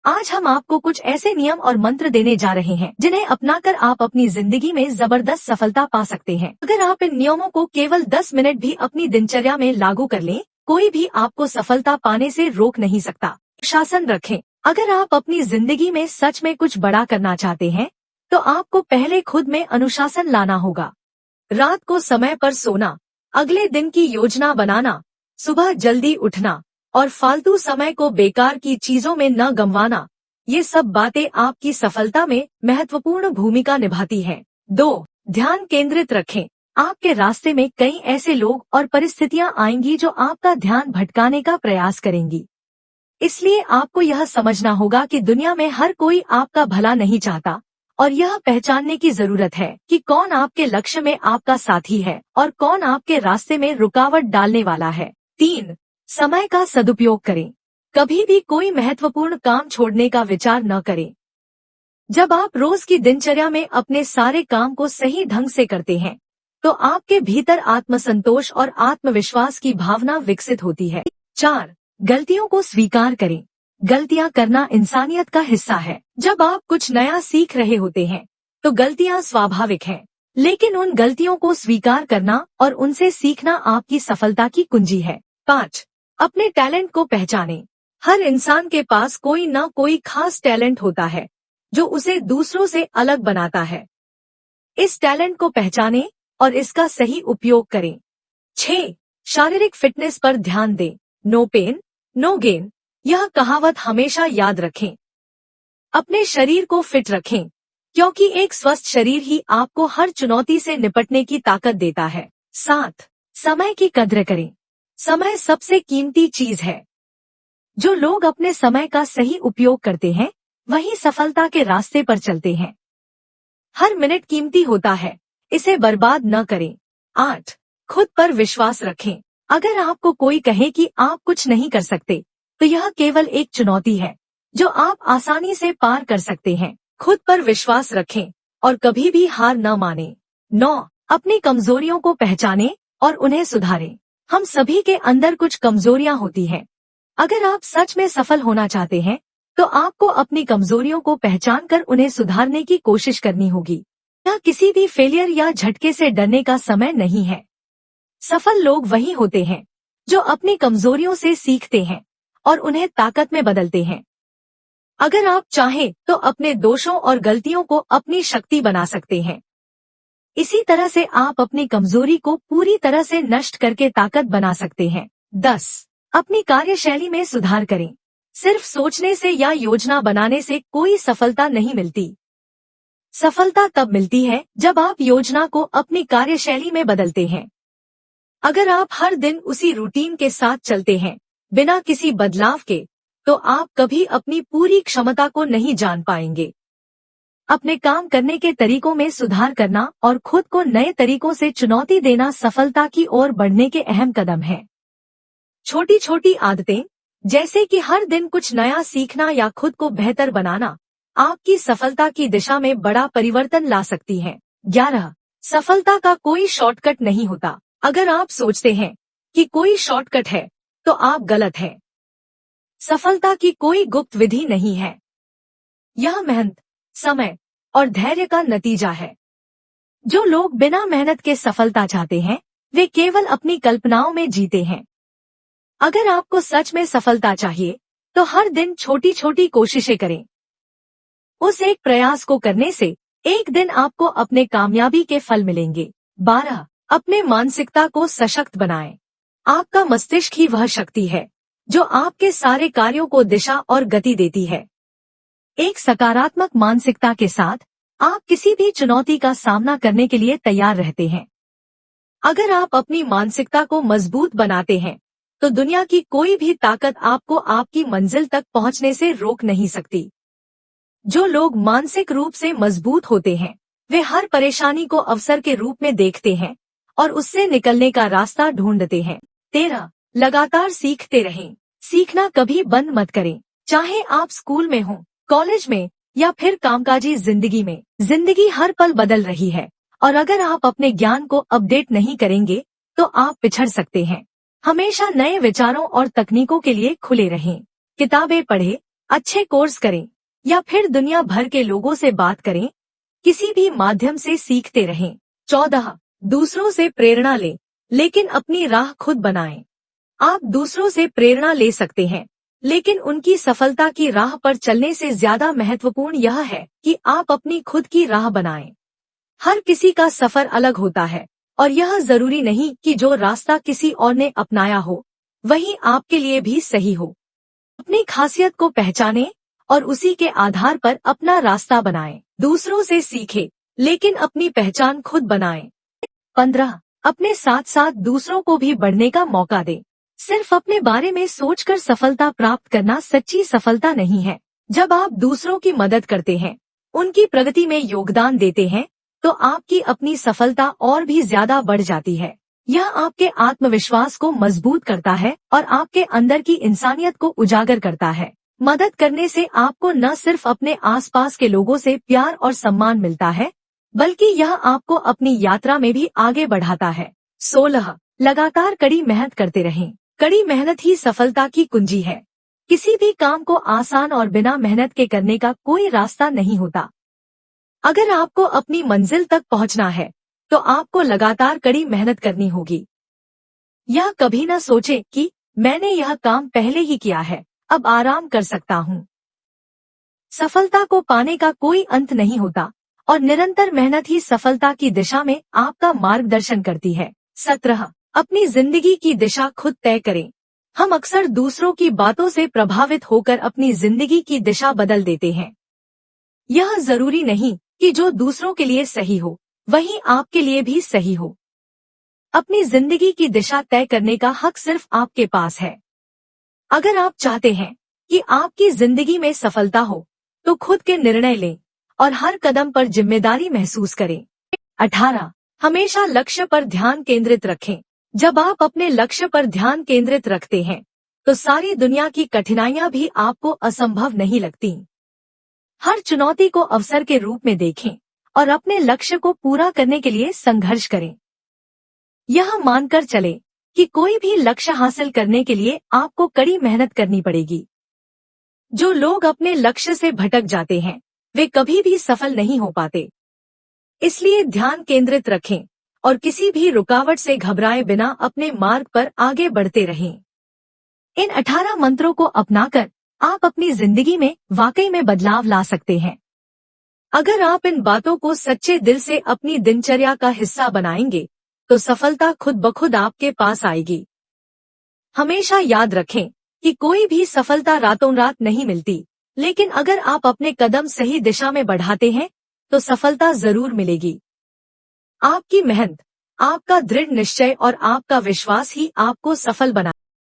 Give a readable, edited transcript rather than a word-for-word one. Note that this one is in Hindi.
आज हम आपको कुछ ऐसे नियम और मंत्र देने जा रहे हैं जिन्हें अपनाकर आप अपनी जिंदगी में जबरदस्त सफलता पा सकते हैं। अगर आप इन नियमों को केवल 10 मिनट भी अपनी दिनचर्या में लागू कर लें, कोई भी आपको सफलता पाने से रोक नहीं सकता। शासन रखें। अगर आप अपनी जिंदगी में सच में कुछ बड़ा करना चाहते हैं, तो आपको पहले खुद में अनुशासन लाना होगा। रात को समय पर सोना, अगले दिन की योजना बनाना, सुबह जल्दी उठना और फालतू समय को बेकार की चीजों में न गंवाना, ये सब बातें आपकी सफलता में महत्वपूर्ण भूमिका निभाती हैं। 2. ध्यान केंद्रित रखें। आपके रास्ते में कई ऐसे लोग और परिस्थितियां आएंगी जो आपका ध्यान भटकाने का प्रयास करेंगी। इसलिए आपको यह समझना होगा कि दुनिया में हर कोई आपका भला नहीं चाहता और यह पहचानने की जरूरत है कि कौन आपके लक्ष्य में आपका साथी है और कौन आपके रास्ते में रुकावट डालने वाला है। 3. समय का सदुपयोग करें। कभी भी कोई महत्वपूर्ण काम छोड़ने का विचार न करें। जब आप रोज की दिनचर्या में अपने सारे काम को सही ढंग से करते हैं, तो आपके भीतर आत्मसंतोष और आत्मविश्वास की भावना विकसित होती है। 4. गलतियों को स्वीकार करें। गलतियां करना इंसानियत का हिस्सा है। जब आप कुछ नया सीख रहे होते हैं, तो गलतियां स्वाभाविक हैं, लेकिन उन गलतियों को स्वीकार करना और उनसे सीखना आपकी सफलता की कुंजी है। 5. अपने टैलेंट को पहचानें। हर इंसान के पास कोई न कोई खास टैलेंट होता है, जो उसे दूसरों से अलग बनाता है। इस टैलेंट को पहचानें और इसका सही उपयोग करें। 6. शारीरिक फिटनेस पर ध्यान दें। नो पेन, नो गेन, यह कहावत हमेशा याद रखें। अपने शरीर को फिट रखें, क्योंकि एक स्वस्थ शरीर ही आपको हर चुनौती से निपटने की ताकत देता है। 7. समय की कद्र करें। समय सबसे कीमती चीज है। जो लोग अपने समय का सही उपयोग करते हैं, वही सफलता के रास्ते पर चलते हैं। हर मिनट कीमती होता है, इसे बर्बाद न करें। 8. खुद पर विश्वास रखें। अगर आपको कोई कहे कि आप कुछ नहीं कर सकते, तो यह केवल एक चुनौती है जो आप आसानी से पार कर सकते हैं। खुद पर विश्वास रखें और कभी भी हार न मानें। 9. अपनी कमजोरियों को पहचानें और उन्हें सुधारें। हम सभी के अंदर कुछ कमजोरियां होती हैं। अगर आप सच में सफल होना चाहते हैं, तो आपको अपनी कमजोरियों को पहचान कर उन्हें सुधारने की कोशिश करनी होगी। यह किसी भी फेलियर या झटके से डरने का समय नहीं है। सफल लोग वही होते हैं जो अपनी कमजोरियों से सीखते हैं और उन्हें ताकत में बदलते हैं। अगर आप चाहें तो अपने दोषों और गलतियों को अपनी शक्ति बना सकते हैं। इसी तरह से आप अपनी कमजोरी को पूरी तरह से नष्ट करके ताकत बना सकते हैं। 10. अपनी कार्यशैली में सुधार करें। सिर्फ सोचने से या योजना बनाने से कोई सफलता नहीं मिलती। सफलता तब मिलती है जब आप योजना को अपनी कार्यशैली में बदलते हैं। अगर आप हर दिन उसी रूटीन के साथ चलते हैं, बिना किसी बदलाव के, तो आप कभी अपनी पूरी क्षमता को नहीं जान पाएंगे। अपने काम करने के तरीकों में सुधार करना और खुद को नए तरीकों से चुनौती देना सफलता की ओर बढ़ने के अहम कदम हैं। छोटी छोटी आदतें, जैसे कि हर दिन कुछ नया सीखना या खुद को बेहतर बनाना, आपकी सफलता की दिशा में बड़ा परिवर्तन ला सकती हैं। 11. सफलता का कोई शॉर्टकट नहीं होता। अगर आप सोचते हैं कि कोई शॉर्टकट है, तो आप गलत हैं। सफलता की कोई गुप्त विधि नहीं है। यह मेहनत, समय और धैर्य का नतीजा है। जो लोग बिना मेहनत के सफलता चाहते हैं, वे केवल अपनी कल्पनाओं में जीते हैं। अगर आपको सच में सफलता चाहिए, तो हर दिन छोटी छोटी कोशिशें करें। उस एक प्रयास को करने से एक दिन आपको अपने कामयाबी के फल मिलेंगे। 12. अपने मानसिकता को सशक्त बनाएं। आपका मस्तिष्क ही वह शक्ति है जो आपके सारे कार्यों को दिशा और गति देती है। एक सकारात्मक मानसिकता के साथ आप किसी भी चुनौती का सामना करने के लिए तैयार रहते हैं। अगर आप अपनी मानसिकता को मजबूत बनाते हैं, तो दुनिया की कोई भी ताकत आपको आपकी मंजिल तक पहुंचने से रोक नहीं सकती। जो लोग मानसिक रूप से मजबूत होते हैं, वे हर परेशानी को अवसर के रूप में देखते हैं और उससे निकलने का रास्ता ढूंढते हैं। 13. लगातार सीखते रहें। सीखना कभी बंद मत करें। चाहे आप स्कूल में हो, कॉलेज में या फिर कामकाजी जिंदगी में, जिंदगी हर पल बदल रही है और अगर आप अपने ज्ञान को अपडेट नहीं करेंगे, तो आप पिछड़ सकते हैं। हमेशा नए विचारों और तकनीकों के लिए खुले रहें। किताबें पढ़ें, अच्छे कोर्स करें या फिर दुनिया भर के लोगों से बात करें, किसी भी माध्यम से सीखते रहें। 14. दूसरों से प्रेरणा लें, लेकिन अपनी राह खुद बनाएं। आप दूसरों से प्रेरणा ले सकते हैं, लेकिन उनकी सफलता की राह पर चलने से ज्यादा महत्वपूर्ण यह है कि आप अपनी खुद की राह बनाएं। हर किसी का सफर अलग होता है और यह जरूरी नहीं कि जो रास्ता किसी और ने अपनाया हो वही आपके लिए भी सही हो। अपनी खासियत को पहचानें और उसी के आधार पर अपना रास्ता बनाएं। दूसरों से सीखें, लेकिन अपनी पहचान खुद बनाएं। 15. अपने साथ साथ दूसरों को भी बढ़ने का मौका दें। सिर्फ अपने बारे में सोचकर सफलता प्राप्त करना सच्ची सफलता नहीं है। जब आप दूसरों की मदद करते हैं, उनकी प्रगति में योगदान देते हैं, तो आपकी अपनी सफलता और भी ज्यादा बढ़ जाती है। यह आपके आत्मविश्वास को मजबूत करता है और आपके अंदर की इंसानियत को उजागर करता है। मदद करने से आपको न सिर्फ अपने आसपास के लोगों से प्यार और सम्मान मिलता है, बल्कि यह आपको अपनी यात्रा में भी आगे बढ़ाता है। 16. लगातार कड़ी मेहनत करते रहें। कड़ी मेहनत ही सफलता की कुंजी है। किसी भी काम को आसान और बिना मेहनत के करने का कोई रास्ता नहीं होता। अगर आपको अपनी मंजिल तक पहुंचना है, तो आपको लगातार कड़ी मेहनत करनी होगी। यह कभी न सोचे कि मैंने यह काम पहले ही किया है, अब आराम कर सकता हूँ। सफलता को पाने का कोई अंत नहीं होता और निरंतर मेहनत ही सफलता की दिशा में आपका मार्गदर्शन करती है। 17. अपनी जिंदगी की दिशा खुद तय करें। हम अक्सर दूसरों की बातों से प्रभावित होकर अपनी जिंदगी की दिशा बदल देते हैं। यह जरूरी नहीं कि जो दूसरों के लिए सही हो वही आपके लिए भी सही हो। अपनी जिंदगी की दिशा तय करने का हक सिर्फ आपके पास है। अगर आप चाहते हैं कि आपकी जिंदगी में सफलता हो, तो खुद के निर्णय लें और हर कदम पर जिम्मेदारी महसूस करें। 18. हमेशा लक्ष्य पर ध्यान केंद्रित रखें। जब आप अपने लक्ष्य पर ध्यान केंद्रित रखते हैं, तो सारी दुनिया की कठिनाइयां भी आपको असंभव नहीं लगती। हर चुनौती को अवसर के रूप में देखें और अपने लक्ष्य को पूरा करने के लिए संघर्ष करें। यह मानकर चलें कि कोई भी लक्ष्य हासिल करने के लिए आपको कड़ी मेहनत करनी पड़ेगी। जो लोग अपने लक्ष्य से भटक जाते हैं, वे कभी भी सफल नहीं हो पाते। इसलिए ध्यान केंद्रित रखें और किसी भी रुकावट से घबराए बिना अपने मार्ग पर आगे बढ़ते रहें। इन 18 मंत्रों को अपनाकर आप अपनी जिंदगी में वाकई में बदलाव ला सकते हैं। अगर आप इन बातों को सच्चे दिल से अपनी दिनचर्या का हिस्सा बनाएंगे, तो सफलता खुद ब खुद आपके पास आएगी। हमेशा याद रखें कि कोई भी सफलता रातों रात नहीं मिलती, लेकिन अगर आप अपने कदम सही दिशा में बढ़ाते हैं, तो सफलता जरूर मिलेगी। आपकी मेहनत, आपका दृढ़ निश्चय और आपका विश्वास ही आपको सफल बना